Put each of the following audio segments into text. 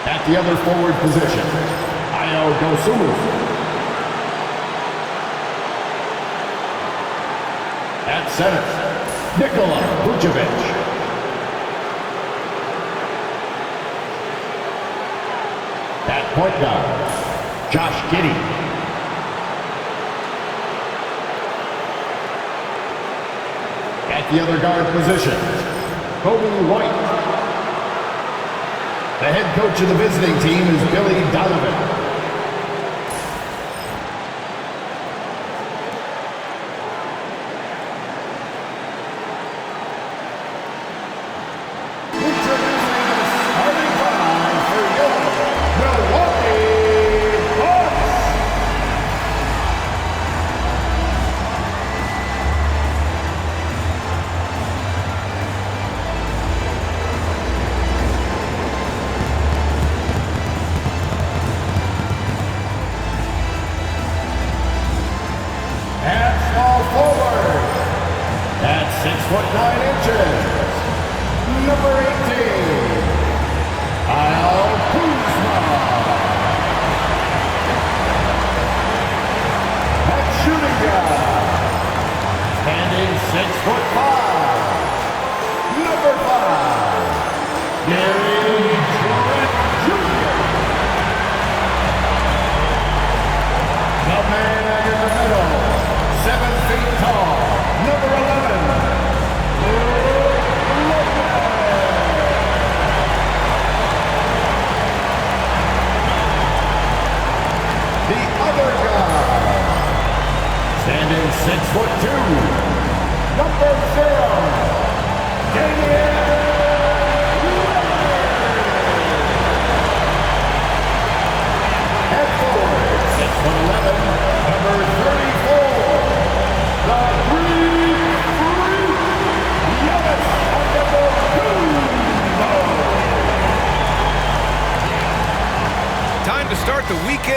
At the other forward position, Dolla. At center, Vucevic. At point guard, Josh Giddey. At the other guard position, Kobe White. The head coach of the visiting team is Billy Donovan.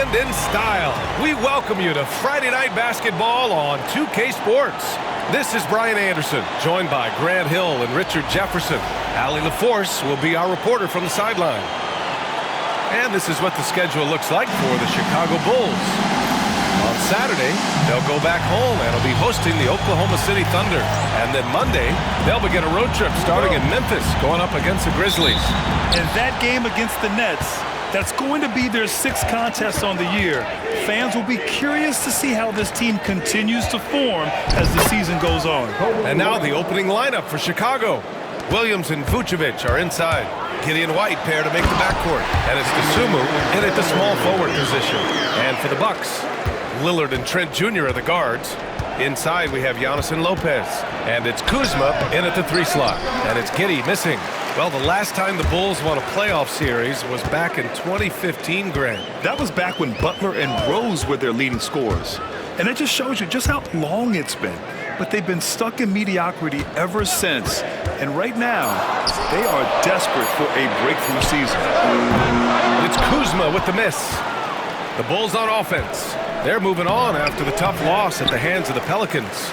In style. We welcome you to Friday Night Basketball on 2K Sports. This is Brian Anderson, joined by Grant Hill and Richard Jefferson. Allie LaForce will be our reporter from the sideline. And this is what the schedule looks like for the Chicago Bulls. On Saturday, they'll go back home and will be hosting the Oklahoma City Thunder. And then Monday, they'll begin a road trip starting in Memphis, going up against the Grizzlies. And that game against the Nets, that's going to be their 6th contest on the year. Fans will be curious to see how this team continues to form as the season goes on. And now the opening lineup for Chicago. Williams and Vucevic are inside. Giddey and White pair to make the backcourt. And it's Dosumu in at the small forward position. And for the Bucks, Lillard and Trent Jr. are the guards. Inside we have Giannis and Lopez. And it's Kuzma in at the 3 slot. And it's Giddey missing. Well, the last time the Bulls won a playoff series was back in 2015, Grant. That was back when Butler and Rose were their leading scorers. And it just shows you just how long it's been. But they've been stuck in mediocrity ever since. And right now, they are desperate for a breakthrough season. It's Kuzma with the miss. The Bulls on offense. They're moving on after the tough loss at the hands of the Pelicans.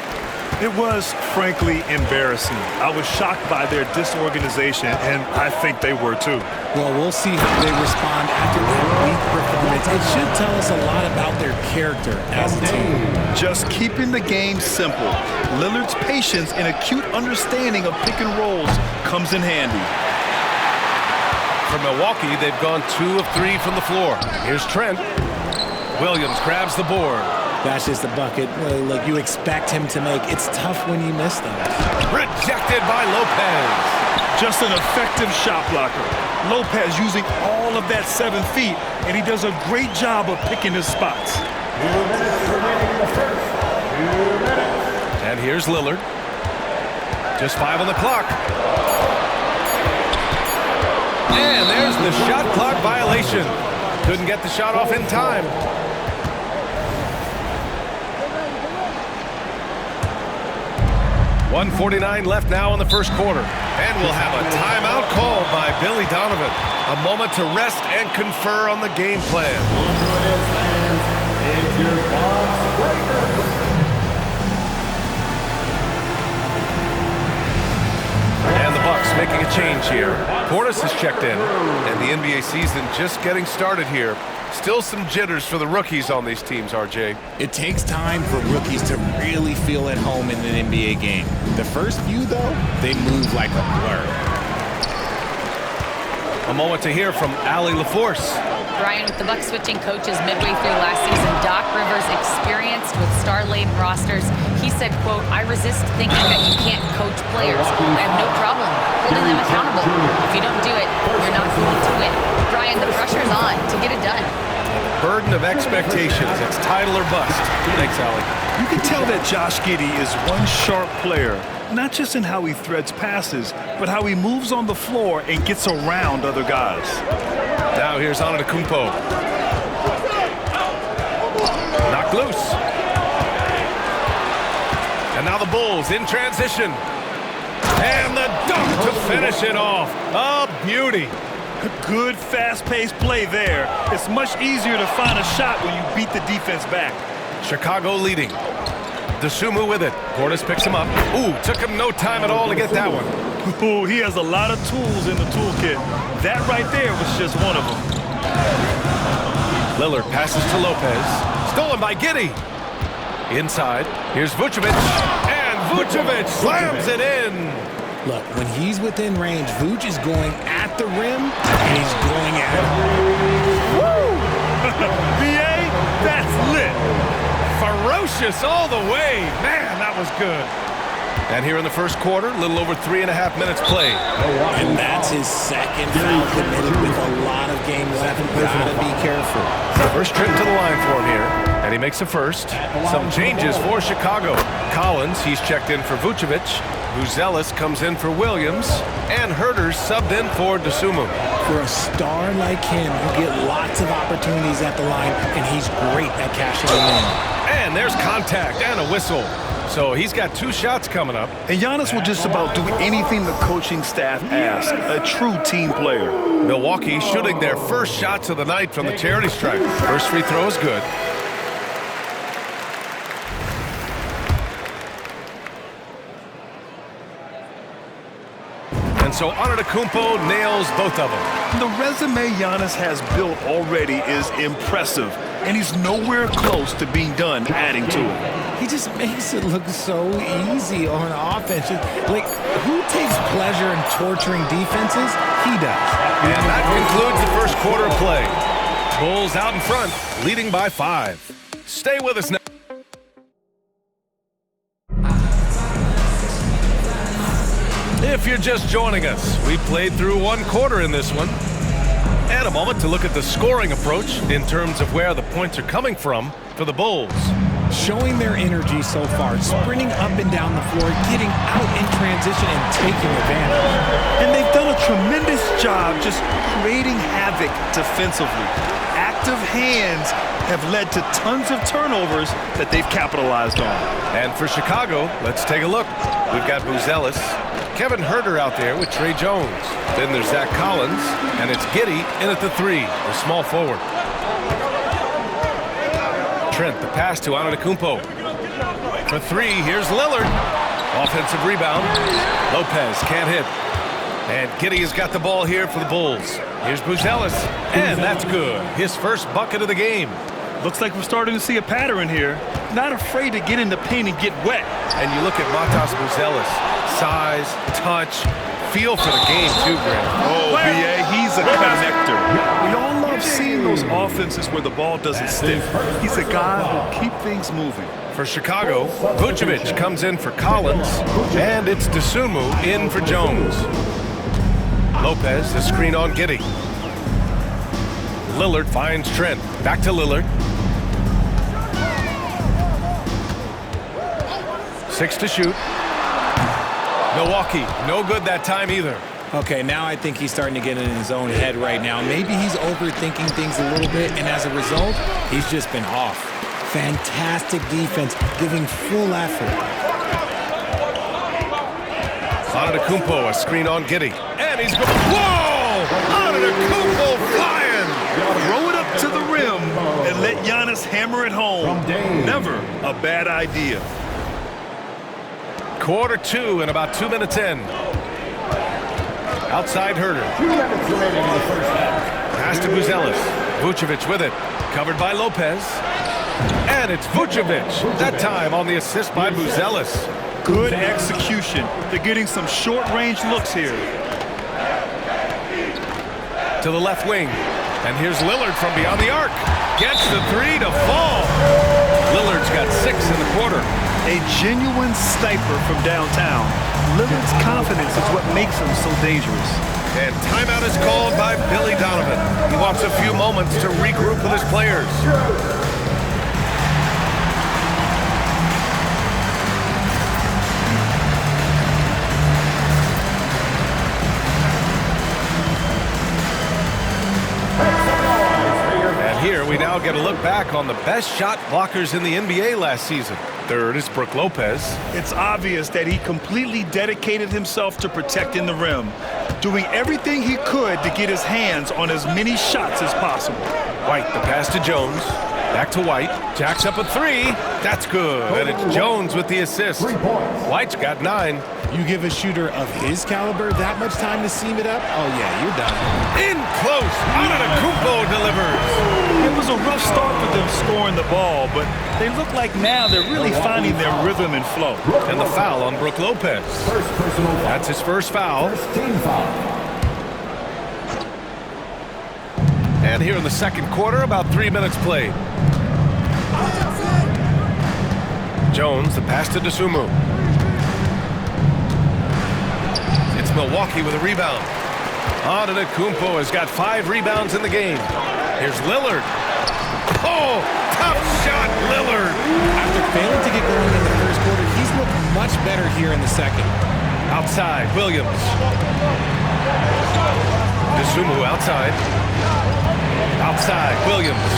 It was, frankly, embarrassing. I was shocked by their disorganization, and I think they were too. Well, we'll see how they respond after that weak performance. It should tell us a lot about their character as a team. Just keeping the game simple. Lillard's patience and acute understanding of pick and rolls comes in handy. For Milwaukee, they've gone 2 of 3 from the floor. Here's Trent. Williams grabs the board. That's just the bucket. Look, you expect him to make. It's tough when you miss those. Rejected by Lopez. Just an effective shot blocker. Lopez using all of that 7 feet, and he does a great job of picking his spots. 2 minutes remaining in the first. 2 minutes. And here's Lillard. Just 5 on the clock. And there's the shot clock violation. Couldn't get the shot off in time. .149 left now in the first quarter. And we'll have a timeout called by Billy Donovan. A moment to rest and confer on the game plan. And the Bucks making a change here. Portis has checked in, and the NBA season just getting started here. Still some jitters for the rookies on these teams, RJ. It takes time for rookies to really feel at home in an NBA game. The first few, though, they move like a blur. A moment to hear from Allie LaForce. Brian, with the Bucks switching coaches midway through last season, Doc Rivers, experienced with star-laden rosters, he said, quote, "I resist thinking that you can't coach players. I have no problem holding them accountable. If you don't do it, you're not going to win." Brian, the pressure's on to get it done. Burden of expectations. It's title or bust. Thanks, Allie. You can tell that Josh Giddey is one sharp player, not just in how he threads passes, but how he moves on the floor and gets around other guys. Now here's Antetokounmpo. Knocked loose. And now the Bulls in transition. And the dunk to finish it off. A beauty. Good, fast-paced play there. It's much easier to find a shot when you beat the defense back. Chicago leading. Dosunmu with it. Portis picks him up. Ooh, took him no time at all to get that one. Ooh, he has a lot of tools in the toolkit. That right there was just one of them. Lillard passes to Lopez. Stolen by Giddey. Inside. Here's Vucevic. And Vucevic slams it in. Look, when he's within range, Vuce is going at the rim, and he's going at him. Woo! BA, that's lit. Ferocious all the way. Man, that was good. And here in the first quarter, a little over 3.5 minutes played. And that's his second foul committed with a lot of game left. Gotta be careful. First trip to the line for him here, and he makes a first. Some changes for Chicago. Collins, he's checked in for Vucevic. Buzelis comes in for Williams, and Herter's subbed in for Dosunmu. For a star like him, you get lots of opportunities at the line, and he's great at cashing them in. And there's contact and a whistle. So he's got 2 shots coming up. And Giannis will just about do anything the coaching staff asks. A true team player. Milwaukee shooting their first shots of the night from the charity stripe. First free throw is good. And so Antetokounmpo nails both of them. The resume Giannis has built already is impressive, and he's nowhere close to being done adding to it. He just makes it look so easy on offense. Like, who takes pleasure in torturing defenses? He does. And that concludes the first quarter of play. Bulls out in front, leading by 5. Stay with us now. If you're just joining us, we played through 1 quarter in this one. And a moment to look at the scoring approach in terms of where the points are coming from for the Bulls. Showing their energy so far, sprinting up and down the floor, getting out in transition and taking advantage. And they've done a tremendous job just creating havoc defensively. Active hands have led to tons of turnovers that they've capitalized on. And for Chicago, let's take a look. We've got Buzelis, Kevin Herter out there with Trey Jones. Then there's Zach Collins, and it's Giddey in at the 3, the small forward. Trent, the pass to Antetokounmpo. For 3, here's Lillard. Offensive rebound. Lopez can't hit. And Giddey has got the ball here for the Bulls. Here's Buzelis, and that's good. His first bucket of the game. Looks like we're starting to see a pattern here. Not afraid to get in the paint and get wet. And you look at Matas Buzelis. Size, touch, feel for the game too, Grant. Oh, B.A., he's a connector. We all love seeing those offenses where the ball doesn't stick. He's a guy who'll keep things moving. For Chicago, Vucevic comes in for Collins, and it's Dosunmu in for Jones. Lopez, the screen on Giddey. Lillard finds Trent. Back to Lillard. 6 to shoot. Milwaukee, no good that time either. Okay, now I think he's starting to get in his own head right now. Maybe he's overthinking things a little bit, and as a result, he's just been off. Fantastic defense, giving full effort. Antetokounmpo, a screen on Giddey. And he's going, whoa! Antetokounmpo flying! Throw it up to the rim and let Giannis hammer it home. Never a bad idea. Quarter 2 and about 2 minutes in. Outside Herter. 2 minutes remaining in the first half. Pass to Buzelis. Vucevic with it. Covered by Lopez. And it's Vucevic. That time on the assist by Buzelis. Good execution. They're getting some short-range looks here. To the left wing. And here's Lillard from beyond the arc. Gets the three to fall. Lillard's got 6 in the quarter. A genuine sniper from downtown. Lillard's confidence is what makes him so dangerous. And timeout is called by Billy Donovan. He wants a few moments to regroup with his players. Here we now get a look back on the best shot blockers in the NBA last season. Third is Brook Lopez. It's obvious that he completely dedicated himself to protecting the rim, doing everything he could to get his hands on as many shots as possible. White, the pass to Jones. Back to White. Jacks up a 3. That's good. And it's Jones with the assist. 3 points. White's got 9. You give a shooter of his caliber that much time to seam it up? Oh, yeah, you're done. In close. Antetokounmpo delivers. It was a rough start for them scoring the ball, but they look like now they're really finding their rhythm and flow. And the foul on Brook Lopez. First personal foul. That's his first foul. First team foul. And here in the second quarter, about 3 minutes played. Jones, the pass to Dosunmu. It's Milwaukee with a rebound. Antetokounmpo has got 5 rebounds in the game. Here's Lillard. Oh, tough shot, Lillard. After failing to get going in the first quarter, he's looked much better here in the second. Outside, Williams. Dosunmu outside. Outside, Williams.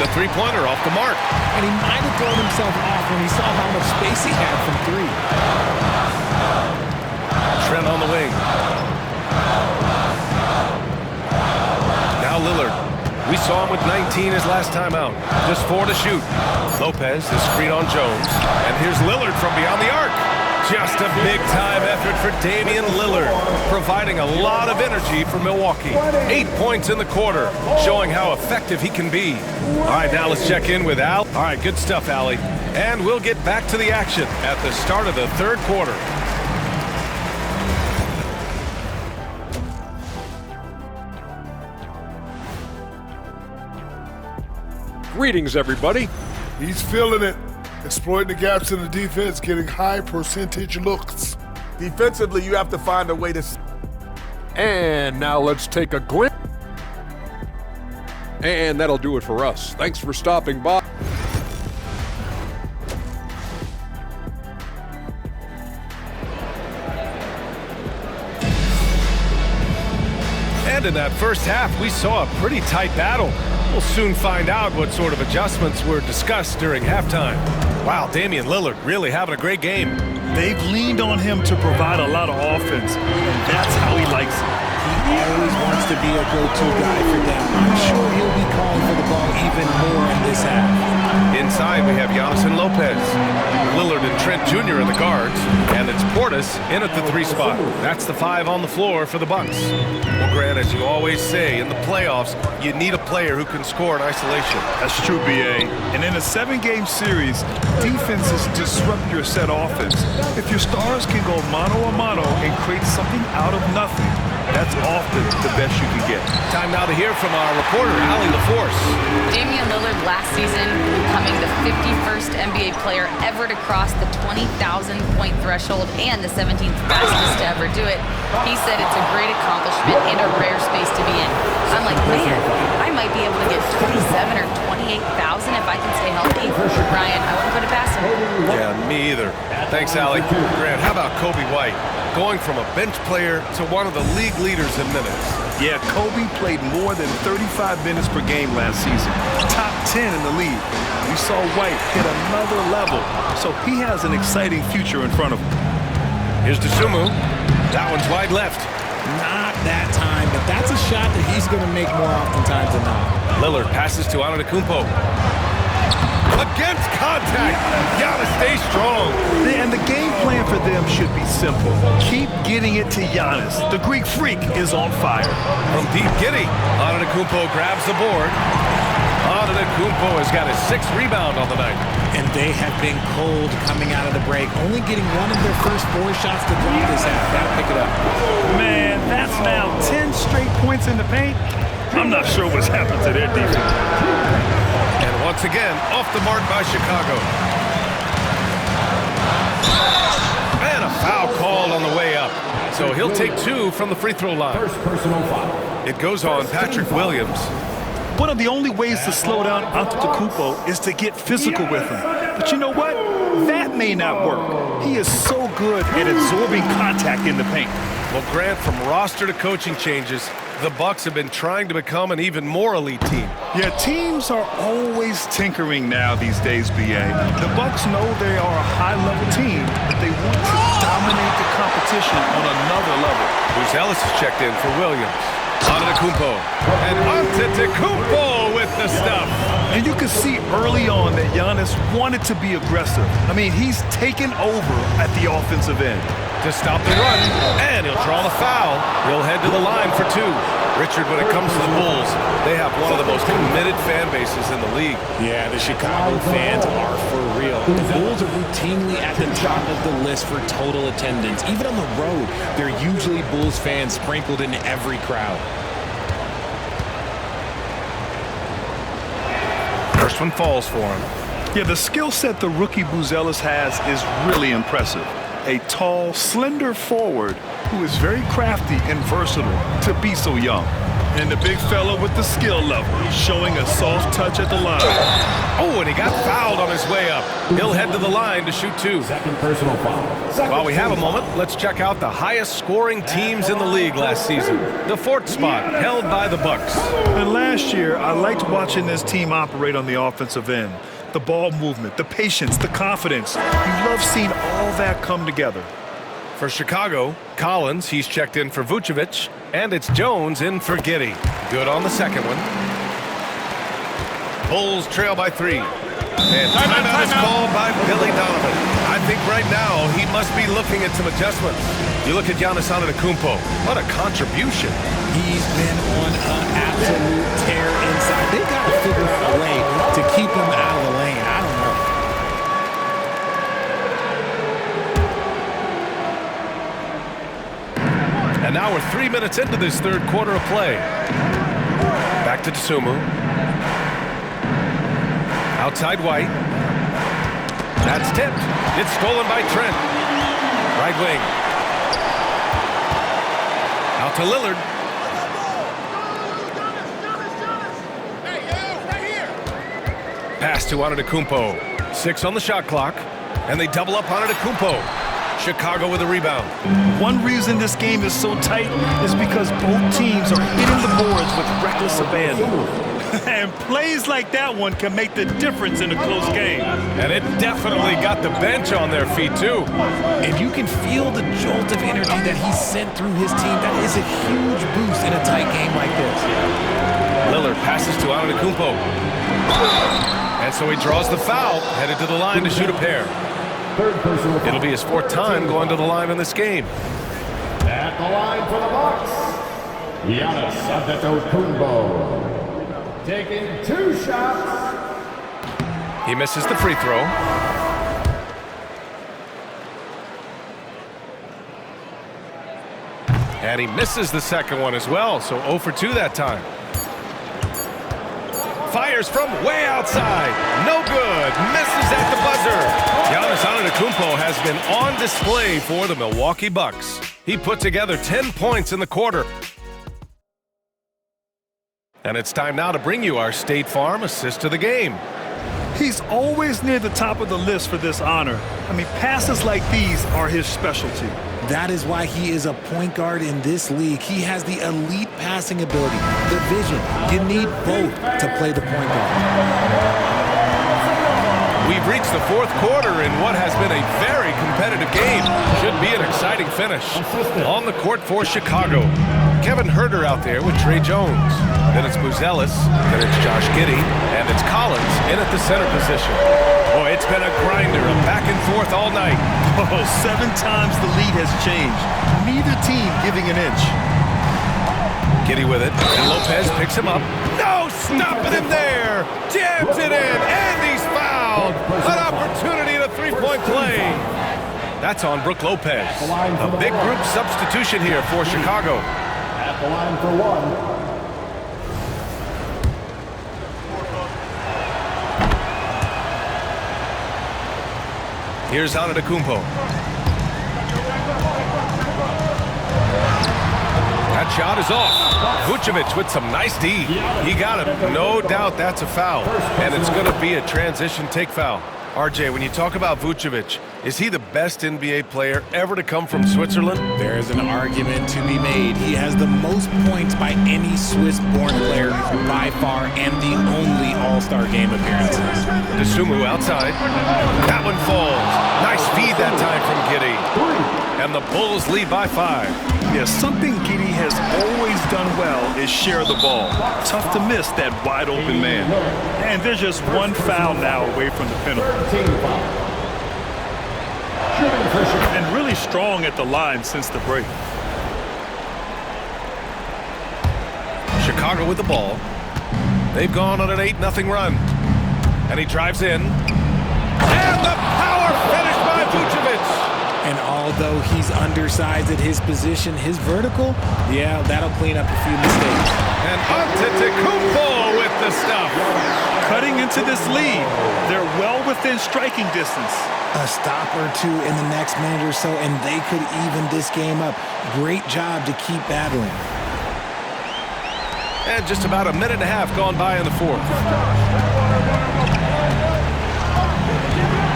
The three-pointer off the mark. And he might have thrown himself off when he saw how much space he had from 3. Trent on the wing. Now Lillard. We saw him with 19 his last time out. Just 4 to shoot. Lopez, the screen on Jones. And here's Lillard from beyond the arc. Just a big-time effort for Damian Lillard, providing a lot of energy for Milwaukee. 8 points in the quarter, showing how effective he can be. All right, now let's check in with Al. All right, good stuff, Allie. And we'll get back to the action at the start of the third quarter. Greetings, everybody. He's feeling it. Exploiting the gaps in the defense, getting high percentage looks. Defensively, you have to find a way to... And now let's take a glimpse. And that'll do it for us. Thanks for stopping by. And in that first half, we saw a pretty tight battle. We'll soon find out what sort of adjustments were discussed during halftime. Wow, Damian Lillard really having a great game. They've leaned on him to provide a lot of offense, and that's how he likes it. He always wants to be a go-to guy for them. I'm sure he'll be calling for the ball even more in this half. Inside, we have Giannis and Lopez. Lillard and Trent Jr. in the guards. And it's Portis in at the 3 spot. That's the 5 on the floor for the Bucks. Well, Grant, as you always say, in the playoffs, you need a player who can score in isolation. That's true, B.A. And in a 7-game series, defenses disrupt your set offense. If your stars can go mano-a-mano and create something out of nothing, that's often the best you can get. Time now to hear from our reporter, Allie LaForce. Damian Lillard last season becoming the 51st NBA player ever to cross the 20,000-point threshold and the 17th fastest to ever do it. He said it's a great accomplishment and a rare space to be in. I'm like, man, I might be able to get 27 or 28,000 if I can stay healthy. Ryan, I wouldn't put it past him. Yeah, me either. Thanks, Allie. Grant, how about Kobe White? Going from a bench player to one of the league leaders in minutes. Yeah, Kobe played more than 35 minutes per game last season. Top 10 in the league. We saw White hit another level, so he has an exciting future in front of him. Here's Dosunmu. That one's wide left. Not that time, but that's a shot that he's going to make more oftentimes than not. Lillard passes to Antetokounmpo. Against contact. Giannis stays strong. And the game plan for them should be simple. Keep getting it to Giannis. The Greek freak is on fire. From deep, Giddey. Antetokounmpo grabs the board. Antetokounmpo has got his 6th rebound on the night. And they have been cold coming out of the break, only getting one of their first 4 shots to drop this half. That'll pick it up. Man, that's now 10 straight points in the paint. I'm not sure what's happened to their defense. And once again, off the mark by Chicago. And a foul called on the way up. So he'll take 2 from the free throw line. First personal foul. It goes on Patrick Williams. One of the only ways to slow down Antetokounmpo is to get physical with him. But you know what? That may not work. He is so good at absorbing contact in the paint. Well, Grant, from roster to coaching changes, the Bucks have been trying to become an even more elite team. Yeah, teams are always tinkering now these days, BA. The Bucks know they are a high-level team, but they want to dominate the competition on another level. Bruce Ellis is checked in for Williams. Antetokounmpo. And Antetokounmpo with the stuff. And you can see early on that Giannis wanted to be aggressive. I mean, he's taken over at the offensive end. To stop the run, and he'll draw the foul. He'll head to the line for 2. Richard, when it comes to the Bulls, they have one of the most committed fan bases in the league. Yeah, the Chicago fans are for real. The Bulls are routinely at the top of the list for total attendance. Even on the road, there are usually Bulls fans sprinkled in every crowd. First one falls for him. Yeah, the skill set the rookie Buzelis has is really impressive. A tall, slender forward who is very crafty and versatile to be so young. And the big fella with the skill level, showing a soft touch at the line. Oh, and he got fouled on his way up. He'll head to the line to shoot 2. Second personal foul. While we have a moment, let's check out the highest scoring teams in the league last season. The 4th spot held by the Bucks. And last year, I liked watching this team operate on the offensive end. The ball movement, the patience, the confidence. You love seeing all that come together. For Chicago, Collins, he's checked in for Vucevic, and it's Jones in for Giddey. Good on the second one. Bulls trail by 3. And timeout is called by Billy Donovan. I think right now he must be looking at some adjustments. You look at Giannis Antetokounmpo. What a contribution. He's been on an absolute tear inside. They've got to figure out a way to keep him out of the lane. I don't know. And now we're 3 minutes into this 3rd quarter of play. Back to Tsumu. Outside White. That's tipped. It's stolen by Trent. Right wing. Out to Lillard. Pass to Antetokounmpo. 6 on the shot clock. And they double up Antetokounmpo. Chicago with a rebound. One reason this game is so tight is because both teams are hitting the boards with reckless abandon. And plays like that one can make the difference in a close game. And it definitely got the bench on their feet, too. And you can feel the jolt of energy that he sent through his team. That is a huge boost in a tight game like this. Lillard passes to Antetokounmpo. And so he draws the foul, headed to the line to shoot a pair. Third personal foul. It'll be his 4th time going to the line in this game. At the line for the Bucks, Giannis Antetokounmpo. Taking 2 shots. He misses the free throw. And he misses the second one as well, so 0 for 2 that time. Fires from way outside. No good. Misses at the buzzer. Giannis Antetokounmpo has been on display for the Milwaukee Bucks. He put together 10 points in the quarter. And it's time now to bring you our State Farm assist to the game. He's always near the top of the list for this honor. I mean, passes like these are his specialty. That is why he is a point guard in this league. He has the elite passing ability, the vision. You need both to play the point guard. We've reached the 4th quarter in what has been a very competitive game. Should be an exciting finish. On the court for Chicago, Kevin Herter out there with Trey Jones. Then it's Buzelis, then it's Josh Giddey, and it's Collins in at the center position. Boy, it's been a grinder, a back and forth all night. Oh, 7 times the lead has changed. Neither team giving an inch. Giddey with it, and Lopez picks him up. No, stopping him there. Jams it in, and he's fouled. An opportunity at a three-point play. That's on Brook Lopez. A big group substitution here for Chicago. At the line for one. Here's Antetokounmpo. That shot is off. Vucevic with some nice D. He got him. No doubt that's a foul. And it's going to be a transition take foul. RJ, when you talk about Vucevic, is he the best NBA player ever to come from Switzerland? There is an argument to be made. He has the most points by any Swiss-born player by far and the only All-Star game appearances. Dosunmu outside. That one falls. Nice feed that time from Giddey. And the Bulls lead by 5. Yeah, something Giddey has always done well is share the ball. Tough to miss that wide open man. And there's just one foul now away from the penalty. And really strong at the line since the break. Chicago with the ball. They've gone on an 8-0 run. And he drives in. And the power finish by Vucevic. And although he's undersized at his position, his vertical, yeah, that'll clean up a few mistakes. And Antetokounmpo with the stuff. Cutting into this lead. They're well within striking distance. A stop or two in the next minute or so, and they could even this game up. Great job to keep battling. And just about a minute and a half gone by in the fourth.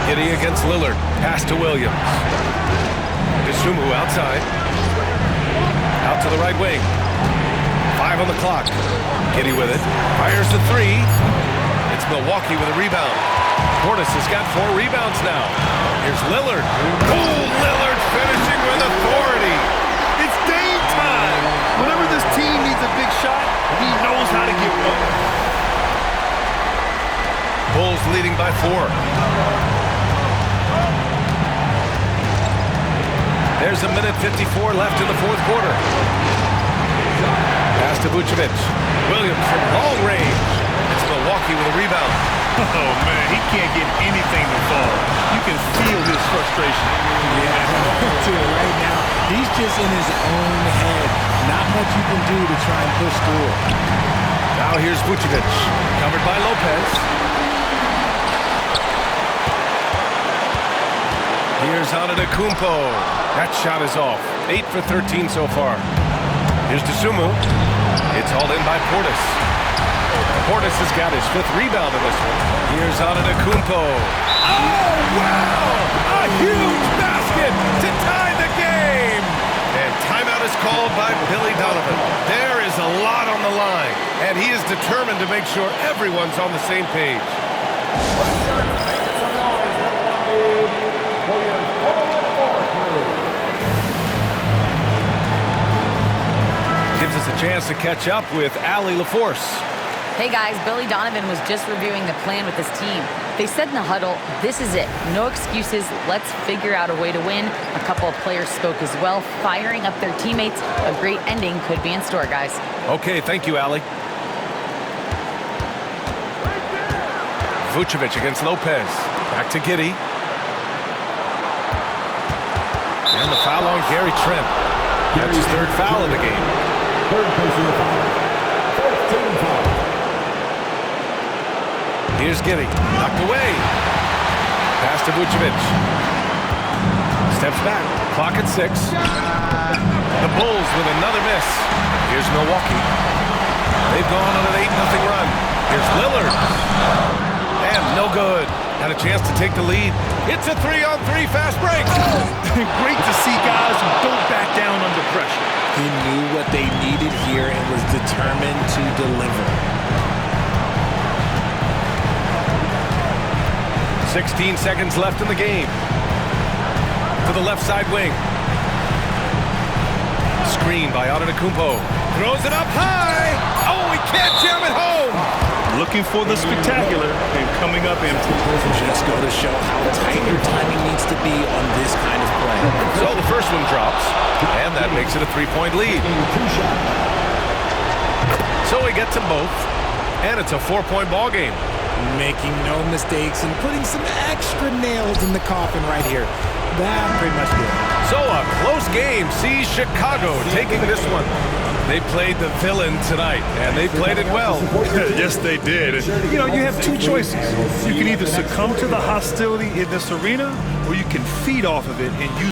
Giddey against Lillard. Pass to Williams. Dosunmu outside. Out to the right wing. 5 on the clock. Giddey with it. Fires the 3. It's Milwaukee with a rebound. Portis has got 4 rebounds now. Here's Lillard. Oh, Lillard finishing with authority. It's game time. Whenever this team needs a big shot, he knows how to get one. Bulls leading by 4. There's a minute 54 left in the fourth quarter. Pass to Vucevic. Williams from long range. It's Milwaukee with a rebound. Oh, man, he can't get anything to fall. You can feel his frustration. Yeah, right now, he's just in his own head. Not much you can do to try and push through it. Now here's Vucevic. Covered by Lopez. Here's Antetokounmpo. That shot is off. 8 for 13 so far. Here's Dosunmu. It's hauled in by Portis. Portis has got his 5th rebound in this one. Here's Antetokounmpo. Oh, wow! A huge basket to tie the game! And timeout is called by Billy Donovan. There is a lot on the line, and he is determined to make sure everyone's on the same page. Gives us a chance to catch up with Allie LaForce. Hey guys, Billy Donovan was just reviewing the plan with his team. They said in the huddle, this is it. No excuses. Let's figure out a way to win. A couple of players spoke as well, firing up their teammates. A great ending could be in store, guys. Okay, thank you, Allie. Vucevic against Lopez. Back to Giddey. And the foul on Gary Trent. That's his 3rd foul of the game. 3rd personal foul. 4th team foul. Here's Giddey. Knocked away. Pass to Vucevic. Steps back. Clock at 6. The Bulls with another miss. Here's Milwaukee. They've gone on an 8-0 run. Here's Lillard. And no good. Had a chance to take the lead. It's a 3-on-3 fast break. Great to see guys who don't back down under pressure. He knew what they needed here and was determined to deliver. 16 seconds left in the game. To the left side wing. Screen by Antetokounmpo. Throws it up high. Oh, he can't jam it home. Looking for the spectacular and coming up empty. Just go to show how tight your timing needs to be on this kind of play. So the first one drops, and that makes it a 3-point lead. So he gets them both, and it's a 4-point ball game. Making no mistakes and putting some extra nails in the coffin right here. That pretty much did it. So a close game sees Chicago taking this one. They played the villain tonight, and they played it well. Yes, they did. And, you have two choices. You can either succumb to the hostility in this arena, or you can feed off of it and use